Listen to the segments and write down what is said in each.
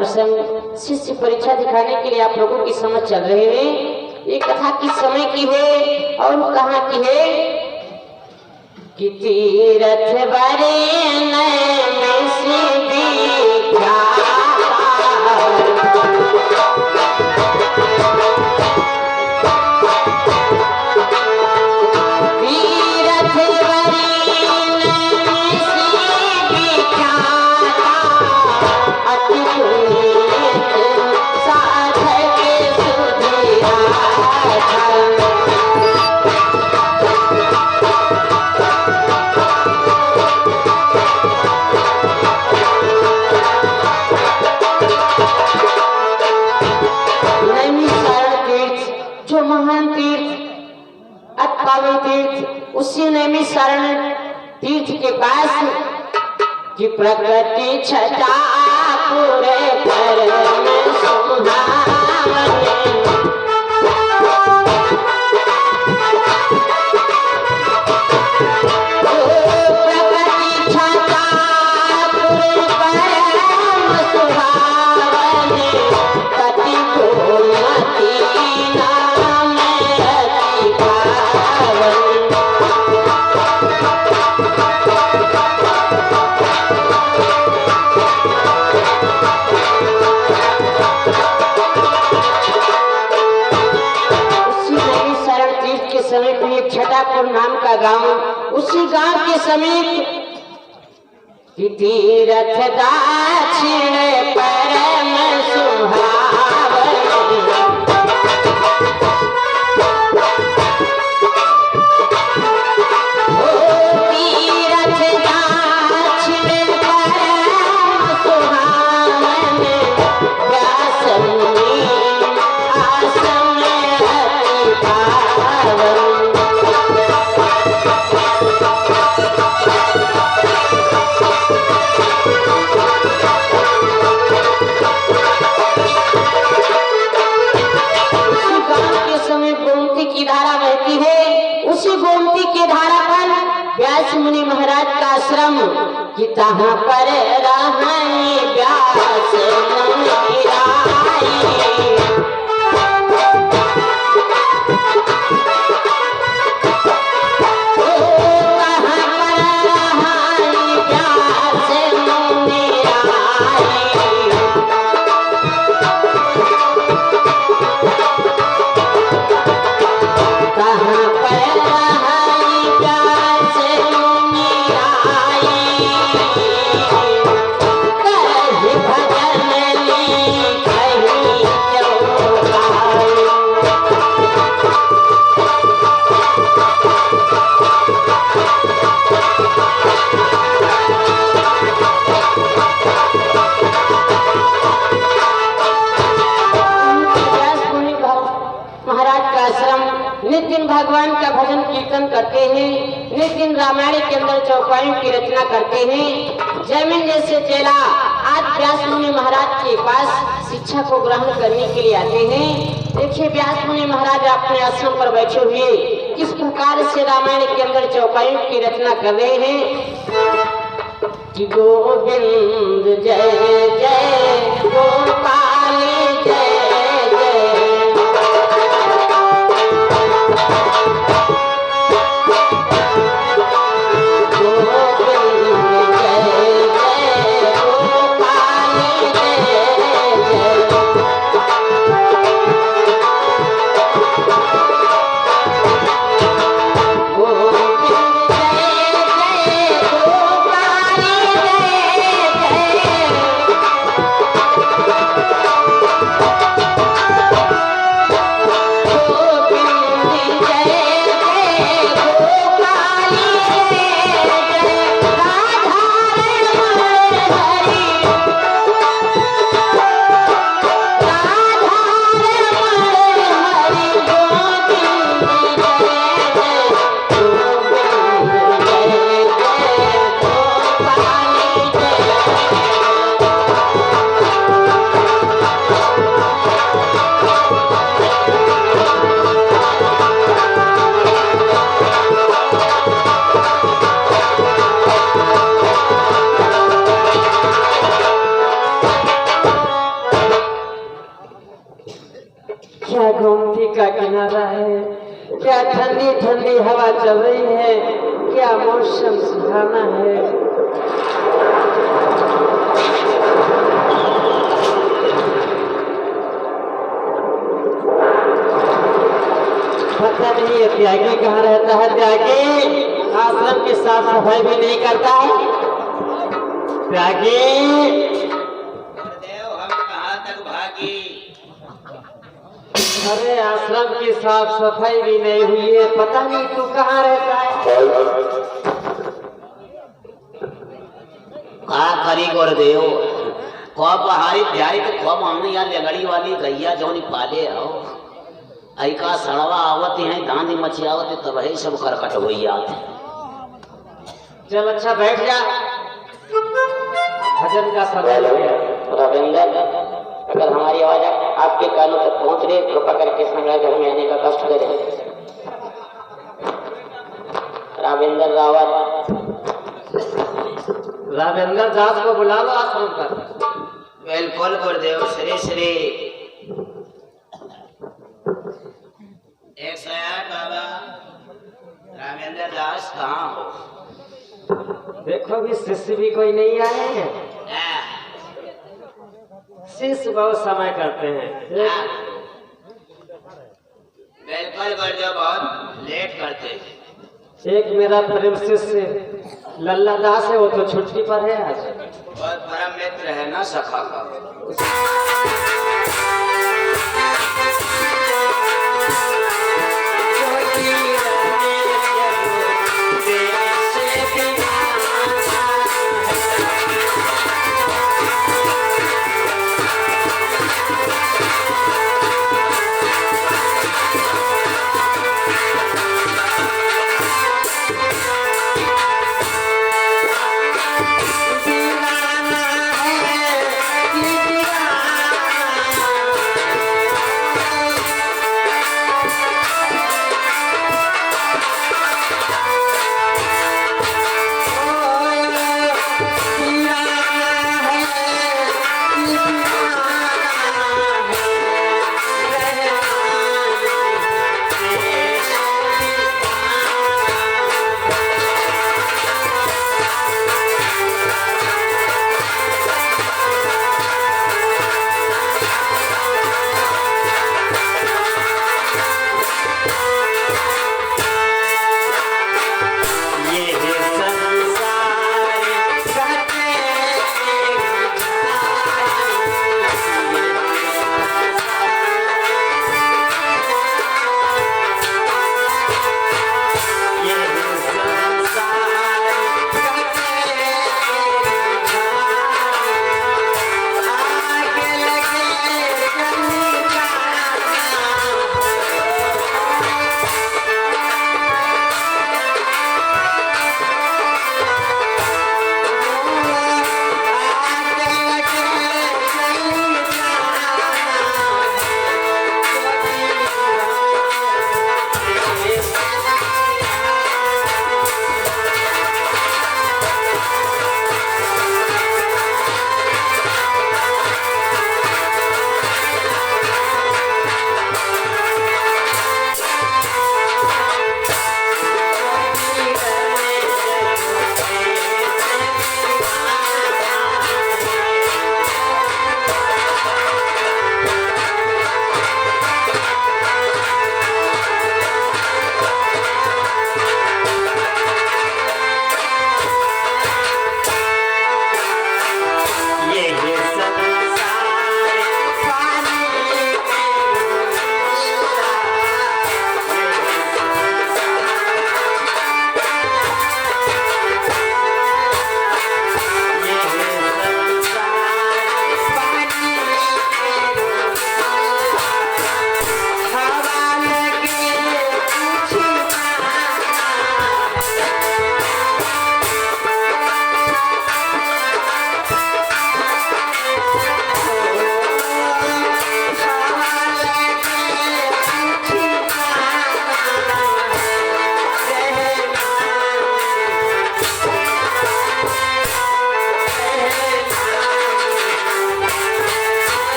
प्रसंग शिष्य परीक्षा दिखाने के लिए आप लोगों की समझ चल रहे हैं। ये कथा किस समय की है और कहाँ की है? कि तीरथ बरे में से उसी नैमिषारण्य तीर्थ के पास कि प्रकृति छटा पूरे परम सुहावने। छटापुर नाम का गांव, उसी गांव के समीप तीरथ दाक्षिण परम सुहावने। तीरथ दाक्षिण परम सुहावने, व्यास मुनि आश्रम अति पावन। उसी गोमती की धारा पर व्यास मुनि महाराज का आश्रम कि तहाँ पर रहनी व्यास मुनि राई। नित दिन भगवान का भजन कीर्तन करते हैं, नित दिन रामायण के अंदर चौपाइयों की रचना करते हैं। जमीन जैसे चेला आज व्यास मुनि महाराज के पास शिक्षा को ग्रहण करने के लिए आते हैं। देखिए व्यास मुनि महाराज अपने आश्रम पर बैठे हुए किस प्रकार से रामायण के अंदर चौपाइयों की रचना कर रहे हैं। कि गोविंद जय जय गोपाल जय का किनारा है। क्या ठंडी ठंडी हवा चल रही है, क्या मौसम सुहाना है। पता नहीं ये त्यागी कहाँ रहता है। त्यागी आश्रम की साफ सफाई भी नहीं करता है। त्यागी गुरुदेव हम कहाँ तक भागी। अरे आश्रम की साफ सफाई भी नहीं हुई है, पता नहीं तू कहाँ रहता है। का करी गुरुदेव खो पहाड़ी ध्याई तो खो मांगने या लगड़ी वाली गैया जो नहीं पाले आओ ऐका सड़वा आवत है दांदी मचियावत तब ही सब करकट हो आते। चल अच्छा बैठ जा, भजन का समय हो गया। रविंदर, अगर हमारी आवाज आपके कानों तक पहुंच रही, कृपा करके संग्रह घर में आने का कष्ट करें। राविंदर रावत, राजेंद्र दास को बुला लो आश्रम पर। बिल्कुल गुरुदेव। श्री श्री 108 बाबा रामेंद्र दास कहाँ हो? देखो भी शिष्य भी कोई नहीं आए हैं। शिष्य बहुत समय करते हैं। बिल्कुल गुरुदेव बहुत लेट करते हैं। एक मेरा प्रेम शिष्य लल्ला दास है, वो तो छुट्टी पर है आज। बहुत परम मित्र है ना सखा का।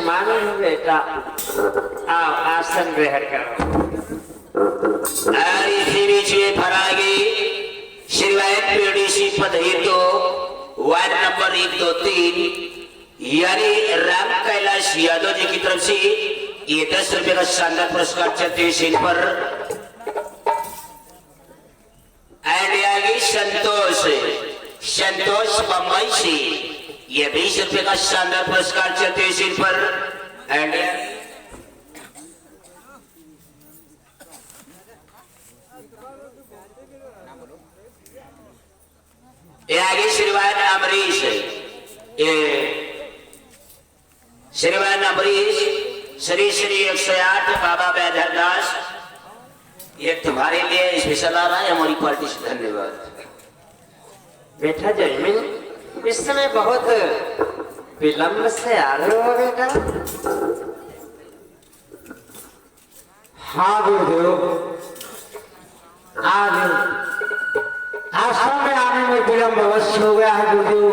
मानो बेटा, आओ आसन ग्रहण करो। इसी बीच में फरागी श्रीवायत पीडीसी पद हेतु वार्ड नंबर 1, 2, 3 यानी राम कैलाश यादव जी की तरफ से ये 10 रुपए का शानदार पुरस्कार छत्तीसगढ़ पर। एंड आगे संतोष बम्बई से ये 20 रुपए का शानदार पुरस्कार छत्तीसगढ़ पर। एंड ये आगे श्रीमान अमरीश, ये श्रीमान अमरीश श्री श्री 108 बाबा बैधरदास, ये तुम्हारे लिए स्पेशल आ रहा है हमारी पार्टी से। धन्यवाद बेटा जयमिन, इस समय बहुत विलंब से आ रहे हो बेटा। हाँ गुरुदेव, आज आश्रम में आने में विलंब अवश्य हो गया है गुरुदेव,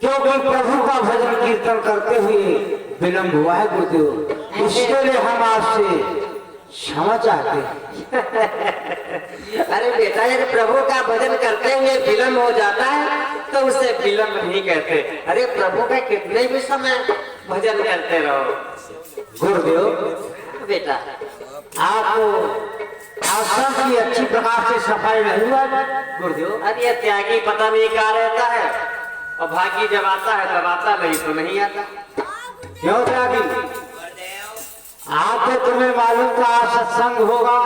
क्योंकि प्रभु का भजन कीर्तन करते हुए विलंब हुआ है गुरुदेव। इसके लिए हम आपसे क्षमा चाहते हैं। अरे बेटा, यदि प्रभु का भजन करते हुए विलंब हो जाता है तो उसे विलंब नहीं कहते। अरे प्रभु का कितने भी समय भजन करते रहो। गुरुदेव बेटा, आप आश्रम की अच्छी प्रकार से सफाई नहीं हुआ गुरुदेव। अरे ये त्यागी पता नहीं कहाँ रहता है, और भागी जब आता है तब आता, नहीं तो नहीं आता। क्यों त्यागी? आप तो तुम्हें मालूम था सत्संग होगा,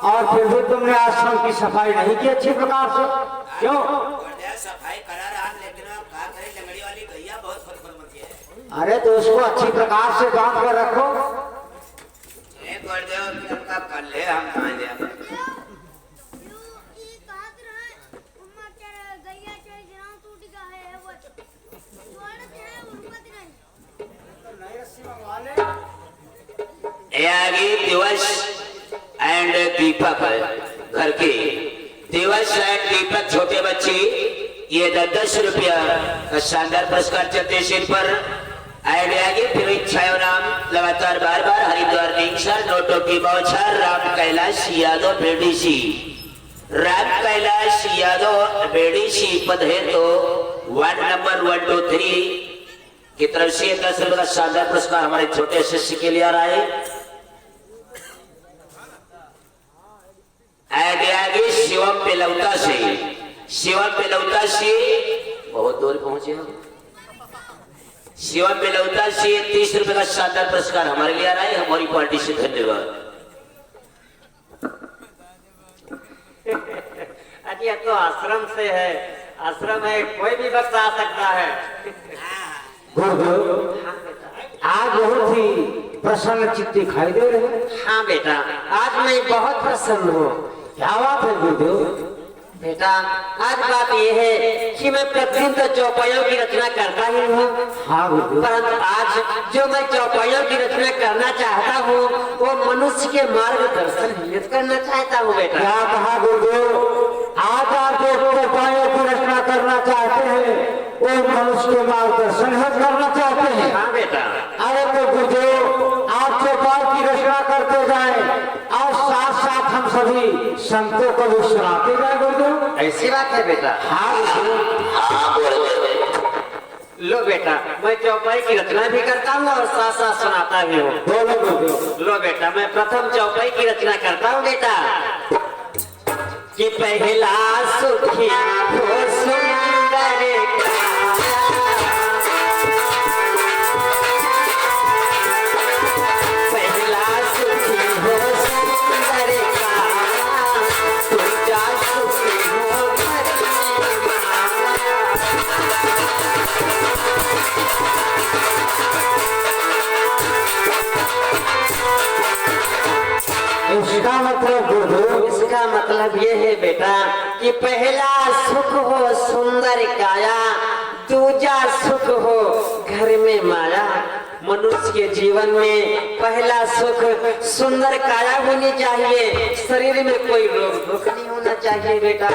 और फिर भी तुमने आश्रम की सफाई नहीं की अच्छी प्रकार से। क्यों? सफाई करा रहा, लेकिन आप कहा करें लंगड़ी वाली गैया बहुत फटफट मची है। अरे तो उसको अच्छी प्रकार से बांध कर रखो। कर ले, हम कहाँ जाए। दिवस एंड दीपक घर के दिवस एंड दीपक छोटे बच्चे ये 10 रुपया का शानदार पुरस्कार छत्तीसगढ़ पर। आगे फिर इच्छाओं नाम लगातार बार बार हरिद्वार निंगसर नोटों की बौछार राम कैलाश यादव बेडीसी, राम कैलाश यादव बेडीसी पद है तो वार्ड नंबर 1, 2, 3 की तरफ से 10 रुपए का शानदार पुरस्कार हमारे छोटे शिष्य के लिए आ रहा है। आगे शिवम पेलौता से बहुत दूर पहुंचे हो। शिवम पेलौता से 30 रुपए का शानदार पुरस्कार हमारे लिए आ रहा है हमारी पार्टी से। धन्यवाद। अजी तो आश्रम से है, आश्रम है, कोई भी वक्त आ सकता है। आज बहुत ही प्रसन्न चित्त दिखाई दे रहे हैं। हाँ बेटा, आज मैं बहुत प्रसन्न हूँ। क्या बात है गुरुदेव? बेटा, आज बात यह है कि मैं प्रतिदिन तो चौपाइयों की रचना करता ही हूँ। हाँ गुरुदेव, परंतु आज जो मैं चौपाइयों की रचना करना चाहता हूँ वो मनुष्य के मार्गदर्शन नियत करना चाहता हूँ। बेटा क्या कहा गुरुदेव? आज आप जो चौपाइयों की रचना करना चाहते हैं वो मनुष्य के मार्गदर्शन करना चाहते हैं। हाँ बेटा। अरे तो गुरुदेव, आप चौपाई की रचना करते जाए और साथ साथ हम सभी संतों को भी सुनाते जाए गुरुदेव। ऐसी बात है बेटा? हाँ लो बेटा, मैं चौपाई की रचना भी करता हूँ और साथ साथ सुनाता भी हूँ। बोलो गुरुदेव। लो बेटा, मैं प्रथम चौपाई की रचना करता हूँ बेटा कि पहला सुखी हो सुंदर इसका मतलब ये है बेटा कि पहला सुख हो सुंदर काया, दूजा सुख हो घर में माया। मनुष्य के जीवन में पहला सुख सुंदर काया होनी चाहिए, शरीर में कोई रोग दुख नहीं होना चाहिए बेटा।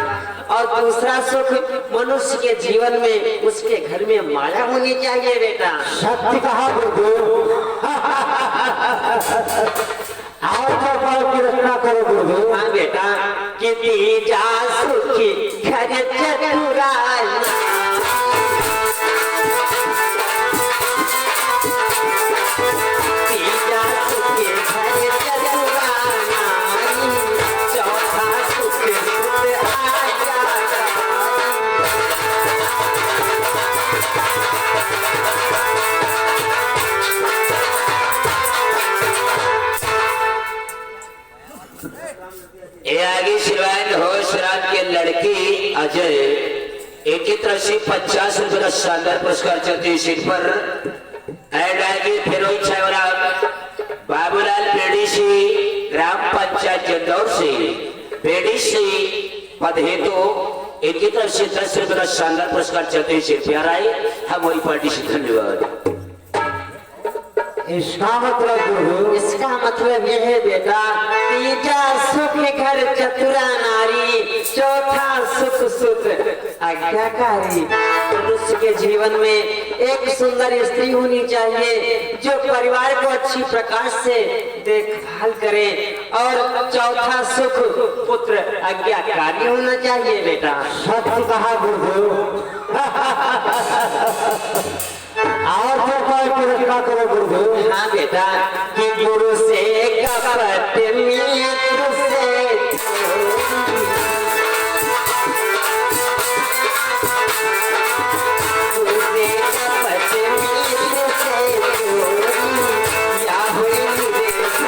और दूसरा सुख मनुष्य के जीवन में उसके घर में माया होनी चाहिए बेटा। सत्य कहा गुरुदेव। और चौपाई की रचना करो गुरुदेव। हाँ बेटा कि तीजा सुखी घर चतुराना तीजा सुखी घर चतुराना चौथा सुख सुख आजा ये आगे शिवाय होश रात के लड़की अजय एक ही तरफ से 50 रुपए का शानदार पुरस्कार चलती है सीट पर एंड आगे फिरोज छावरा बाबूलाल बेड़ी से ग्राम पंचायत जंदौर से बेड़ी से पद हेतु एक ही तरफ से 10 रुपए का शानदार पुरस्कार चलते है सीट पर आए हमारी पार्टी से धन्यवाद। इसका मतलब गुरुदेव, इसका मतलब यह है बेटा तीजा सुख घर चतुरा नारी चौथा सुख सुख आज्ञाकारी। मनुष्य के जीवन में एक सुंदर स्त्री होनी चाहिए जो परिवार को अच्छी प्रकार से देखभाल करे और चौथा सुख पुत्र आज्ञाकारी होना चाहिए बेटा। सत्य कहा गुरुदेव। और चौपाई की रचना करो गुरुदेव। हाँ बेटा कि गुरु से कपट मित्र से गुरु से कपट मित्र से या हुई निवेदन या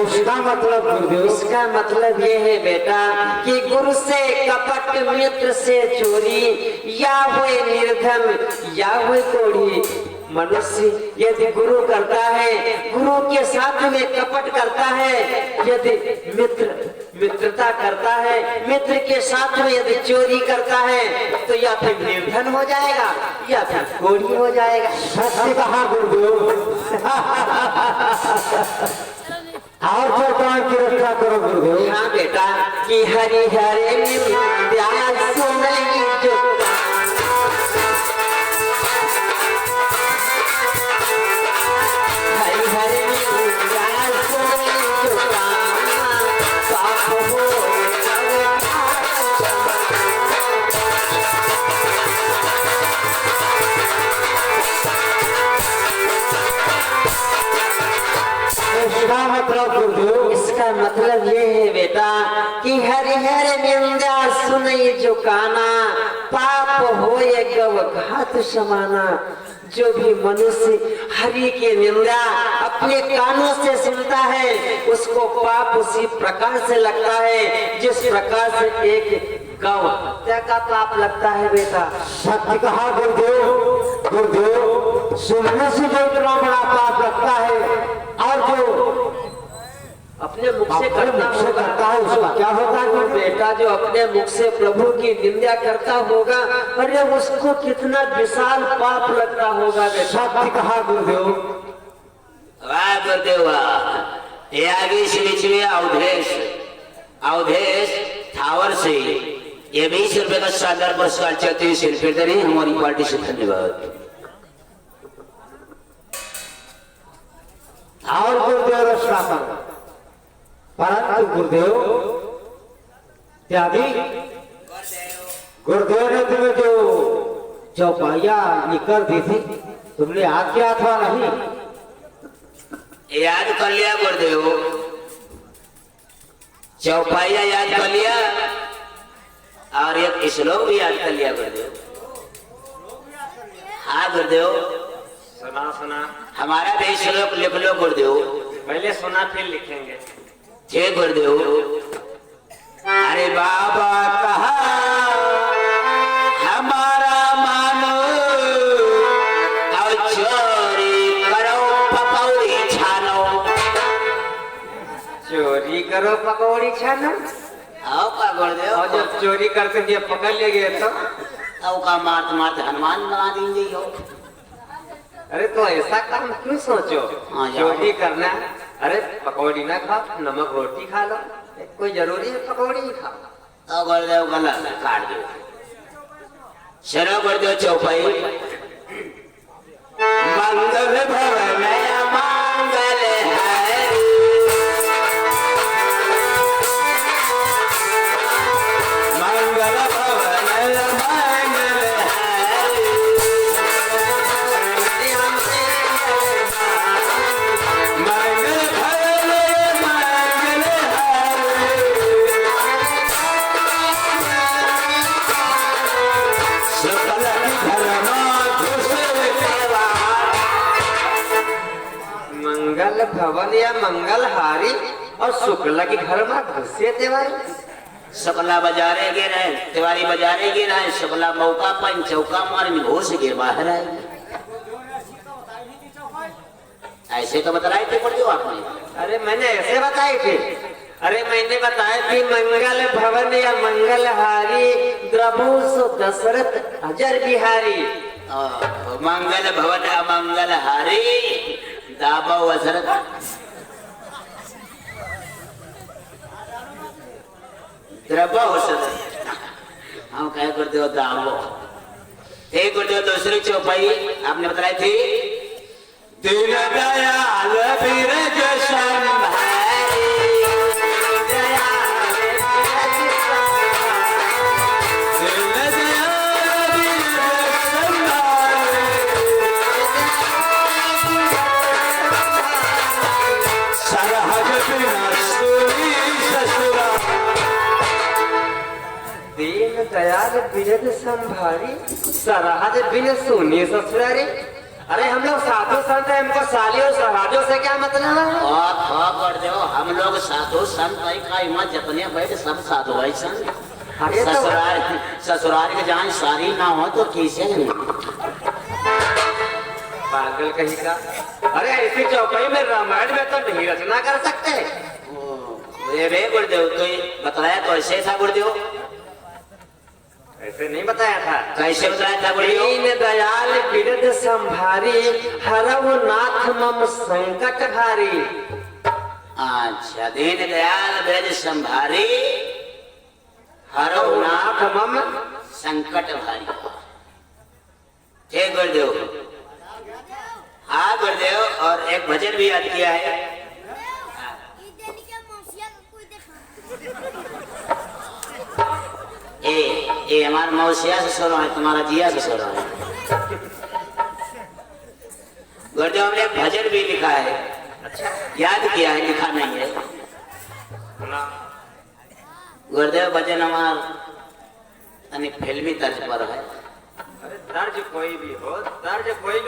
इसका मतलब गुरुदेव, इसका मतलब ये है बेटा कि गुरु से कपट मित्र से चोरी या हुए निर्धन या हुए कोढ़ी। मनुष्य यदि गुरु करता है गुरु के साथ में कपट करता है, यदि मित्रता करता है मित्र के साथ में यदि चोरी करता है तो या फिर निर्धन हो जाएगा या फिर कोढ़ी हो जाएगा। सत्य कहा गुरुदेव। और चौपाई की रचना करो गुरुदेव। हाँ बेटा कि हरि हरे नित्या सुनई जो हरि हरे नित्या सुनई जो पाप हो इसका मतलब गुरुदेव, इसका मतलब ये है बेटा कि हरि हर निंदा सुनई जो काना पाप होए गव घात समाना। जो भी मनुष्य हरि की निंदा अपने कानों से सुनता है उसको पाप उसी प्रकार से लगता है जिस प्रकार से एक गौ हत्या का पाप लगता है बेटा। सत्य कहा गुरुदेव। गुरुदेव, सुनने से जो इतना बड़ा पाप लगता है और जो अपने मुख से से करता है उसका क्या होगा गुरुदेव? बेटा जो अपने मुख से प्रभु की निंदा करता होगा अरे उसको कितना विशाल पाप लगता होगा बेटा। सत्य कहा गुरुदेव। वाह गुरुदेव वाह। ये आगे श्री अवधेश अवधेश थावर से ये 20 रुपए का शानदार पुरस्कार चलते हैं सिर्फ हमारी पार्टी से धन्यवाद। और गुरुदेव रचना करो, परंतु गुरुदेव त्यागी गुरुदेव ने तुम्हें जो चौपाइया निकल दी थी तुमने याद किया था नहीं? याद कर लिया गुरुदेव, चौपाइया याद कर लिया और एक श्लोक भी याद कर लिया गुरुदेव। हाँ गुरुदेव सुना सुना हमारा भी श्लोक लिख लो गुरुदेव। पहले सुना फिर लिखेंगे। जय गुरुदेव। अरे बाबा कहा हमारा मानो और चोरी करो पकौड़ी छानो। चोरी करो पकौड़ी छानो। आओ का गुरुदेव और जब चोरी करते दिए पकड़ ले गए तो आओ का मारते मारते हनुमान बना देंगे हो। अरे तो ऐसा काम क्यों सोचो? हाँ, जाओ। चोरी करना अरे पकौड़ी ना खाओ नमक रोटी खा लो। कोई जरूरी है पकौड़ी ही खाओ। तो गुरुदेव गला में काट दो। चलो गुरुदेव चौपाई। मंगल भवन मंगल हरि, मंगल भवन मंगल हरि, मंगल भवन मंगल हरि, सकल धर्म मंगल भवन या मंगलहारी और शुक्ला के घर में घुसे तिवारी। सकला बाजारे गे रहे, तिवारी बाजारे गे रहे, सकला मौका पन चौका मार में घुस के बाहर आए। ऐसे तो बतलाए थे पढ़ आपने। अरे मैंने ऐसे बताई थी। अरे मैंने बताया थी मंगल भवन या मंगलहारी द्रभूस दशरथ अजर बिहारी। मंगल भवन अमंगल हारी दाबा वसरत। द्रबा वसरत हम क्या करते हो दाबो। एक करते हो दूसरी चौपाई आपने बताई थी। दीन दयाल बिरज संभारी, दीन दयाल बिरद संभारी सरहद बिन सुनी ससुरारी। अरे हम लोग साधु संत है, हमको साली और सरहदों से क्या मतलब है? कर दो हम लोग साधु संत भाई का हिम्मत जितने बैठ सब साधु भाई संत। अरे तो ससुराल के जान सारी ना हो तो कैसे नहीं। पागल कहीं का। अरे ऐसी चौपाई में रामायण में तो नहीं रचना कर सकते। रे गुरुदेव तो बताया तो ऐसे था गुरुदेव। ऐसे नहीं बताया था। कैसे बताया था गुरुदेव? दीन दयाल बिरद संभारी हरव नाथ मम संकट भारी। अच्छा दीन दयाल बिरद संभारी हरव नाथ मम संकट भारी। ठीक गुरुदेव। हाँ गुरुदेव और एक भजन भी याद किया है। ये हमारा मौसिया से सुनो है, तुम्हारा जिया से सुनो है। गुरुदेव हमने एक भजन भी लिखा है। अच्छा याद किया है, लिखा नहीं है। गुरुदेव भजन हमारा फिल्मी तर्ज पर है। अरे तर्ज कोई भी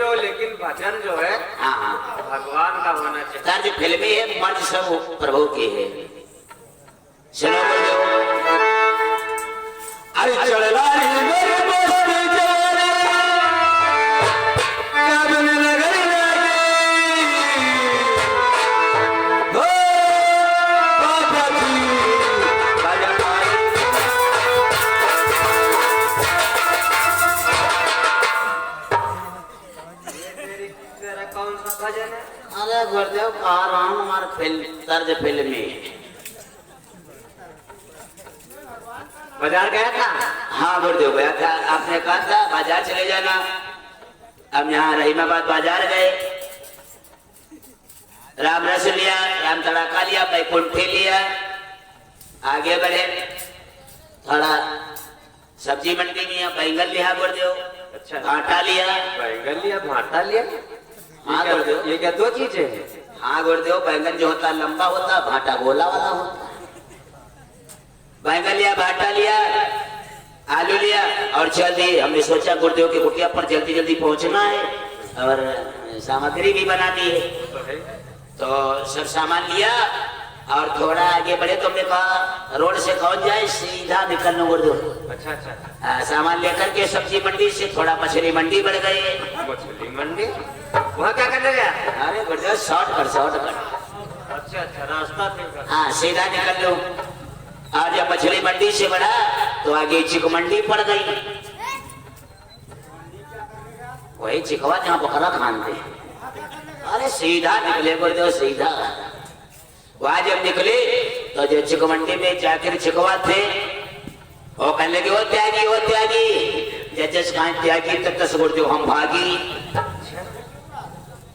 हो लेकिन भजन जो है हाँ भगवान का होना चाहिए। तर्ज फिल्मी है, मर्ज सब प्रभु की है। चलो गुरुदेव। अरे चढ़ला कौन सा भजन है? अरे गुरुदेव कहा रहा हूँ हमारा तर्ज फिल्मी। बाजार गया था? हाँ गुरुदेव गया था। आपने कहा था बाजार चले जाना। अब यहाँ रहीमाबाद बाजार गए, राम रस लिया, राम तड़ाका लिया, बैकुंठी लिया, आगे बढ़े। थोड़ा सब्जी मंडी में बैंगन लिया गुरुदेव। अच्छा भाटा लिया, बैंगन लिया, भाटा लिया। हाँ गुरुदेव। ये क्या दो चीजें हैं? हाँ गुरुदेव। बैंगन जो होता लंबा होता, भाटा गोला वाला होता। बैंगन लिया, भाटा लिया, आलू लिया और चल दिए। हमने सोचा गुरुदेव की कुटिया पर जल्दी जल्दी पहुंचना है और सामग्री भी बनानी है। तो सब सामान लिया और थोड़ा आगे बढ़े तो हमने कहा रोड से कौन जाए, सीधा निकलना गुरुदेव। अच्छा अच्छा। सामान लेकर के सब्जी मंडी से थोड़ा मछली मंडी बढ़ गए। मछली मंडी वहाँ क्या करने गया? अरे गुरुदेव शॉर्टकट। अच्छा अच्छा रास्ता थे। हाँ सीधा निकल लो। आज जब मछली मंडी से बढ़ा तो आगे चिक मंडी पड़ गई। वही चिकवा जहाँ बकरा खानते। अरे सीधा निकले गुरुदेव सीधा। वहां जब निकले तो जो चिक मंडी में जाकर चिकवा थे वो कहने लगे वो त्यागी जज कहाँ त्यागी तक तक बोलते हो हम भागी।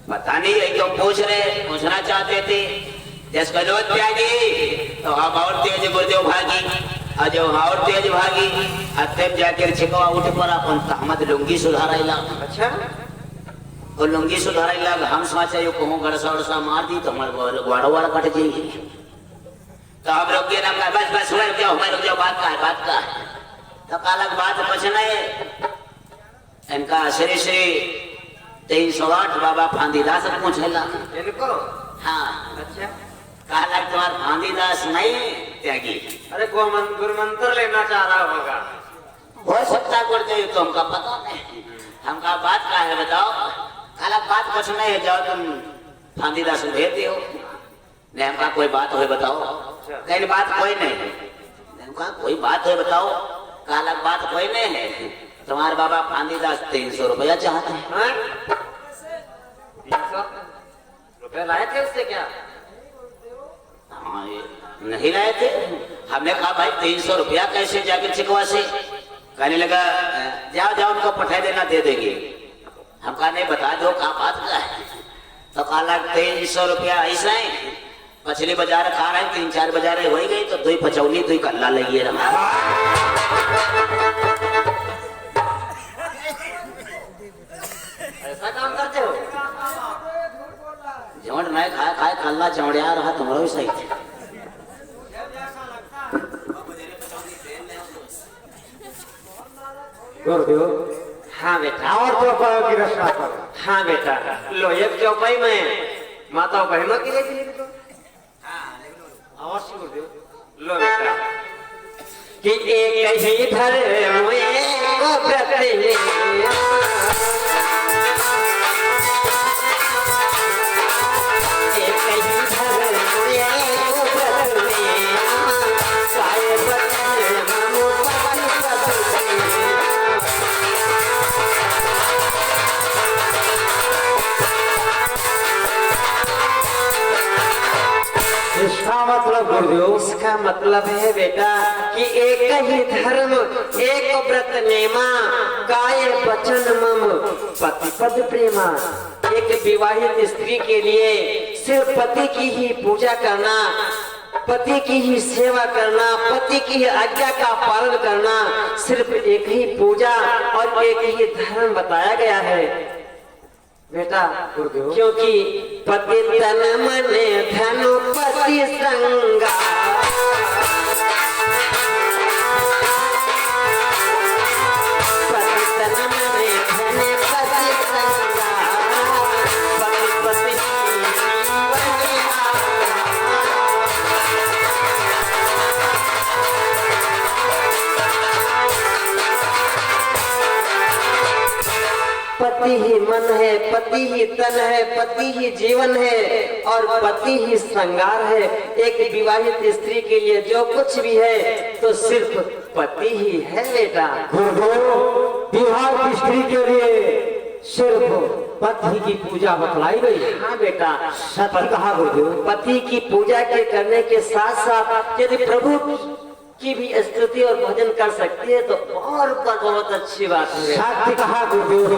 पता नहीं है क्यों पूछना चाहते थे। जस कहो त्यागी तो हम और तेज बोलते हो भागी, और जब और तेज भागी तब जाकर छिकवा उठ पर अपन तहमत लुंगी सुधाराइला। अच्छा और लुंगी सुधाराइला हम सोचा यो कहूँ गड़सा उड़सा मार दी तो हमारे वाड़ा कट जाएगी। तो हम लोग ये ना कहा बस रुक जाओ बात का है। तो कालक बात बचना है इनका श्री श्री 308 बाबा फांदीदास पूछेला इनको। हाँ अच्छा कालक तुम्हार फांदीदास नहीं त्यागी। अरे गुरु मंत्र लेना चाह रहा होगा। हो सकता करते तो हमका पता नहीं। हमका बात का है बताओ। कालक बात बचना है जाओ तुम फांदीदास भेजते हो नहीं। हमका कोई बात हो बताओ। कहीं बात कोई नहीं। हमका कोई बात है बताओ। कालक बात कोई नहीं है। तुम्हारे बाबा फांदीदास 300 रुपया चाहते हैं। 300 रुपए लाए थे उससे क्या? हाँ ये नहीं लाए थे। हमने कहा भाई 300 रुपया कैसे जाके चिकवा से। कहने लगा जाओ उनको पठा देना दे देंगे। हम कहा नहीं बता दो क्या बात का है। तो कालक 300 रुपया ऐसा है मछली बाजार खा रहे हैं 3-4 बाजार हो गई तो 2 पचौनी 2 कल्ला लगी रहा। ऐसा काम करते हो? जमड़ नहीं खाए कल्ला चौड़िया रहा तुम्हारा भी सही थे। गुरुदेव हाँ बेटा और चौपाई की रचना करो। हाँ बेटा लो एक चौपाई में माता बहनों के लिए भी लिख दो। अवश्य गुरुदेव लो बेटा कि एक ही धर्म एक व्रत इसका मतलब है बेटा कि एक ही धर्म एक व्रत नेमा काय वचन मम पतिपद प्रेमा। एक विवाहित स्त्री के लिए सिर्फ पति की ही पूजा करना, पति की ही सेवा करना, पति की ही आज्ञा का पालन करना सिर्फ एक ही पूजा और एक ही धर्म बताया गया है बेटा। क्योंकि पति तन मन धन पति संगा पति तन मन धन पति संगा पति पत्नी पति ही मन है, पति ही तन है, पति ही जीवन है और पति ही श्रृंगार है। एक विवाहित स्त्री के लिए जो कुछ भी है तो सिर्फ पति ही है बेटा। विवाहित स्त्री के लिए सिर्फ पति की पूजा बतलाई गई। हाँ बेटा सत्य कहा गुरुदेव। पति की पूजा के करने के साथ साथ यदि प्रभु की भी स्तुति और भजन कर सकती है तो और बहुत अच्छी बात है। सत्य कहा गुरुदेव।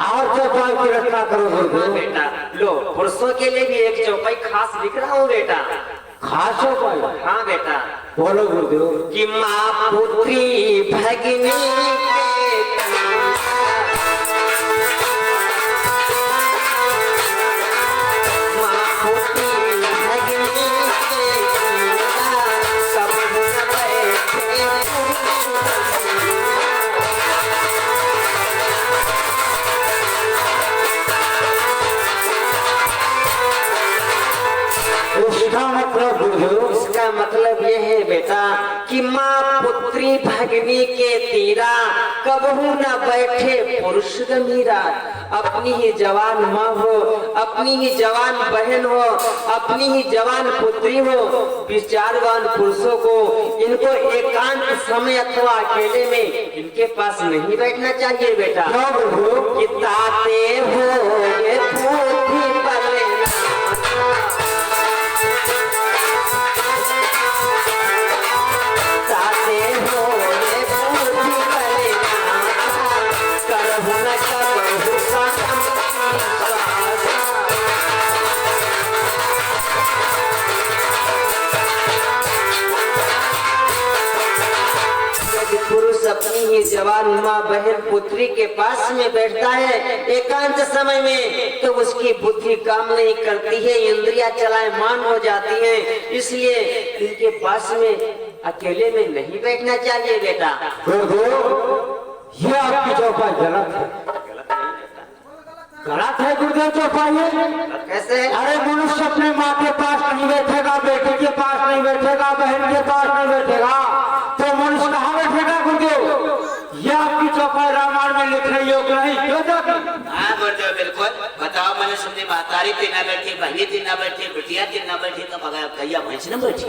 और चौपाई की रचना करो गुरुदेव। बेटा लो पुरुषों के लिए भी एक चौपाई खास लिख रहा हूँ बेटा। खास चौपाई? हाँ बेटा बोलो गुरुदेव। कि माँ पुत्री भगिनी इसका मतलब यह है बेटा कि माँ पुत्री भगिनी के तीरा कबहू न बैठे पुरुष गंभीरा। अपनी ही जवान माँ हो, अपनी ही जवान बहन हो, अपनी ही जवान पुत्री हो, विचारवान पुरुषों को इनको एकांत समय अथवा अकेले में इनके पास नहीं बैठना चाहिए बेटा। कि ताते हो ये पोथी पर ही जवान माँ बहन पुत्री के पास में बैठता है एकांत समय में, तो उसकी बुद्धि काम नहीं करती है, इंद्रियां चलायमान हो जाती हैं। इसलिए इनके पास में अकेले में नहीं बैठना चाहिए बेटा। गुरुदेव, ये आपकी चौपाई गलत है। गलत है गुरुदेव चौपाई है। कैसे? अरे मनुष्य अपने माँ के पास नहीं बैठेगा, बेटे के पास नहीं बैठेगा, बहन के पास नहीं बैठेगा, तो मनुष्य कहाँ बैठेगा गुरुदेव? ये आपकी चौपाई रामायण में लिखने योग्य नहीं। क्यों जाती? हाँ गुरुदेव बिल्कुल। बताओ मैंने समझे महतारी तीन ना बैठी, बहनी तीन ना बैठी, बिटिया तीन ना बैठी, तो बगैर भैया भैंस न बैठी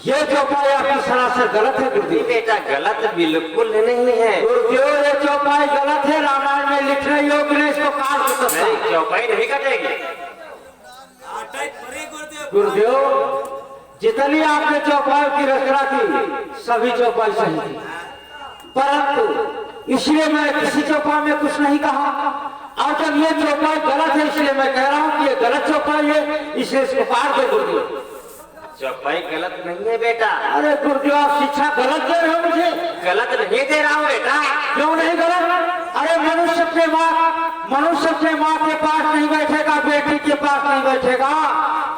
ये चौपाई आपकी सरासर गलत है गुरुदेव। बेटा गलत बिल्कुल नहीं है गुरुदेव, ये चौपाई गलत है, रामायण में लिखने योग्य नहीं, इसको काट दो। नहीं, चौपाई नहीं कटेगी गुरुदेव। जितनी आपने चौपाई की रचना की सभी चौपाई सही थी, परंतु इसलिए मैं किसी चौपाई में कुछ नहीं कहा। और जब ये चौपाई गलत है इसलिए मैं कह रहा हूँ कि ये गलत चौपाई है, इसलिए इसको काट दो गुरुदेव। चौपाई गलत नहीं है बेटा। अरे गुरुदेव, आप शिक्षा गलत दे रहे हो मुझे। गलत नहीं दे रहा हूँ बेटा। क्यों नहीं गलत? अरे मनुष्य अपने माँ के पास नहीं बैठेगा, बेटी के पास नहीं बैठेगा,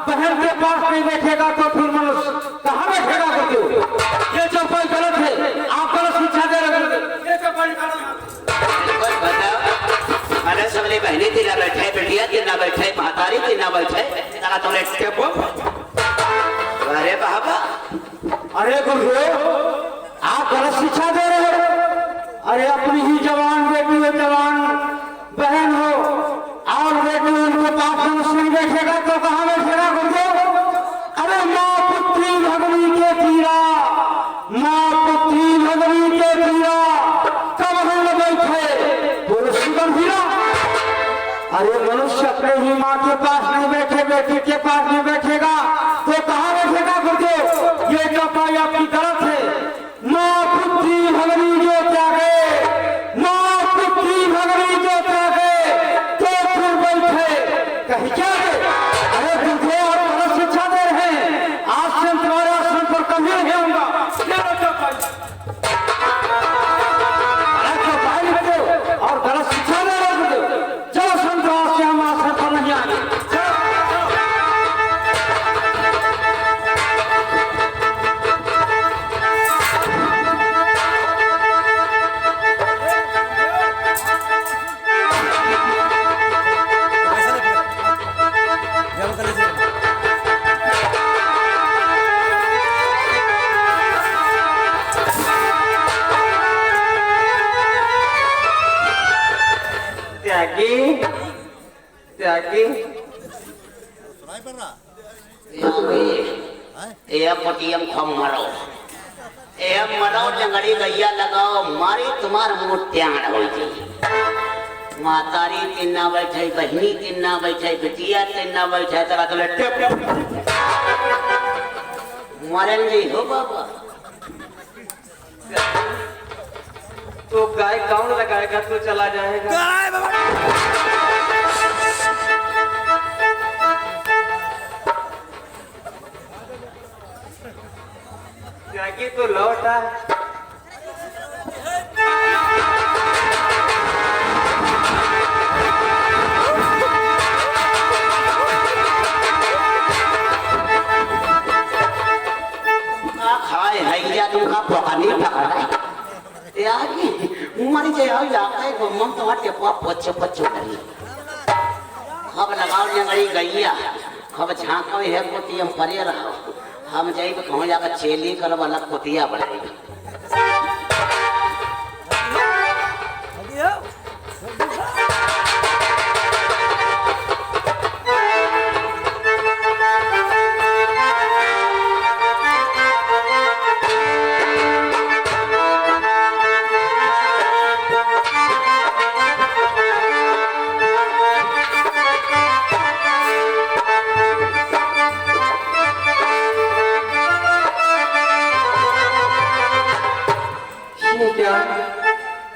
बहन के पास नहीं बैठेगा, तो फिर मनुष्य कहाँ बैठेगा गुरुदेव? ये चौपाई गलत है, आप गलत शिक्षा दे रहे हो। ये चौपाई मैंने समझे बहनी तीन ना बैठे, बिटिया तीन ना बैठे, महतारी तीन ना बैठे, अरे बाबा। अरे गुरुदेव, आप गलत शिक्षा दे रहे हो। अरे अपनी ही जवान बेटी हो, जवान बहन हो, और बेटी उनके पास मनुष्य नहीं बैठेगा तो कहाँ बैठेगा गुरुदेव? अरे माँ पुत्री भगनी के तीरा, माँ पुत्री भगनी के तीरा, कब हम बैठे पुरुष गंभीरा। अरे मनुष्य अपने ही माँ के पास नहीं बैठे, बेटी के पास नहीं बैठेगा तो कहाँ बैठेगा गुरुदेव? ये चौपाई आपकी गलत है। माँ पुत्री भगनी जो त्यागे, माँ पुत्री भगनी जो त्यागे, तो फिर बैठे कहीं जागे। अरे गुरुदेव, आप गलत शिक्षा दे रहे हैं। आज से तुम्हारे आश्रम पर कभी नहीं आऊंगा। चौपाई लिखते हो और गलत शिक्षा दे रहे गुरुदेव। चलो संत, आज से हम आश्रम पर नहीं आएंगे। त्यागी पटियम खम मरो मरो जंगड़ी गैया लगाओ मारी तुम्हार मुँह त्याण हो मातारी तीन ना बैठे, बहनी तीन ना बैठे, बिटिया तीन ना बैठे, तरा तो मरन जी हो बाबा। तो गाय कौन लगाएगा? तू चला जाएगा। त्यागी तो लौटा। खाए है या तुमका पकानी पकाना त्यागी मरी जाए जाता है मम तो वाटे पच्चो पच्चो नहीं खब लगाओ जंगड़ी गैया खब झांको है कोतियम परे रहो हम जाई तो कहूँ जाकर चेली कर वाला कोतिया बढ़ेगा।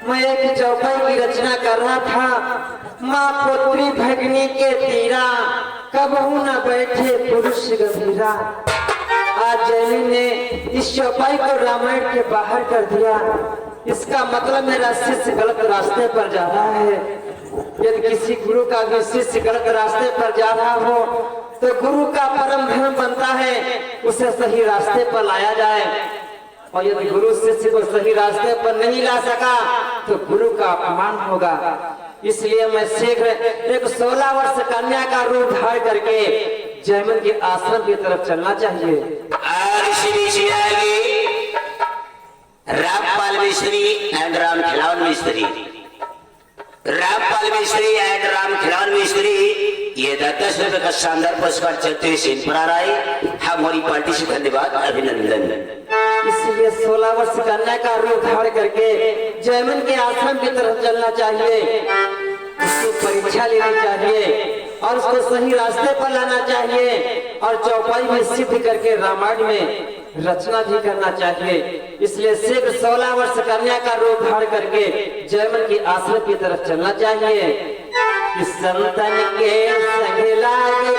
मैं एक चौपाई की रचना कर रहा था। माँ पुत्री भगनी के तीरा, कबहू न बैठे पुरुष गंभीरा। आज जैमिन ने इस चौपाई को रामायण के बाहर कर दिया। इसका मतलब मेरा शिष्य गलत रास्ते पर जा रहा है। यदि किसी गुरु का भी शिष्य गलत रास्ते पर जा रहा हो तो गुरु का परम धर्म बनता है उसे सही रास्ते पर लाया जाए, और यदि गुरु शिष्य को सही रास्ते पर नहीं ला सका तो गुरु का अपमान होगा। इसलिए मैं शीघ्र एक 16 वर्ष कन्या का रूप धारण करके जैमिन के आश्रम की तरफ चलना चाहिए। रामपाल मिस्त्री एंड राम खिलावन मिस्त्री, रामपाल मिस्त्री एंड राम खिलावन मिस्त्री, ये 10 रुपए का शानदार पुरस्कार चलते हुए सीन पर आ रहा है। हमारी पार्टी से धन्यवाद, अभिनंदन। इसलिए 16 वर्ष कन्या का रूप धारण करके जैमिन के आश्रम की तरफ चलना चाहिए। उसकी परीक्षा लेनी चाहिए और उसको सही रास्ते पर लाना चाहिए और चौपाई में सिद्ध करके रामायण में रचना भी करना चाहिए। इसलिए शीघ्र 16 वर्ष कन्या का रूप धारण करके जैमिन के आश्रम की तरफ चलना चाहिए। कि संतन के संग लागे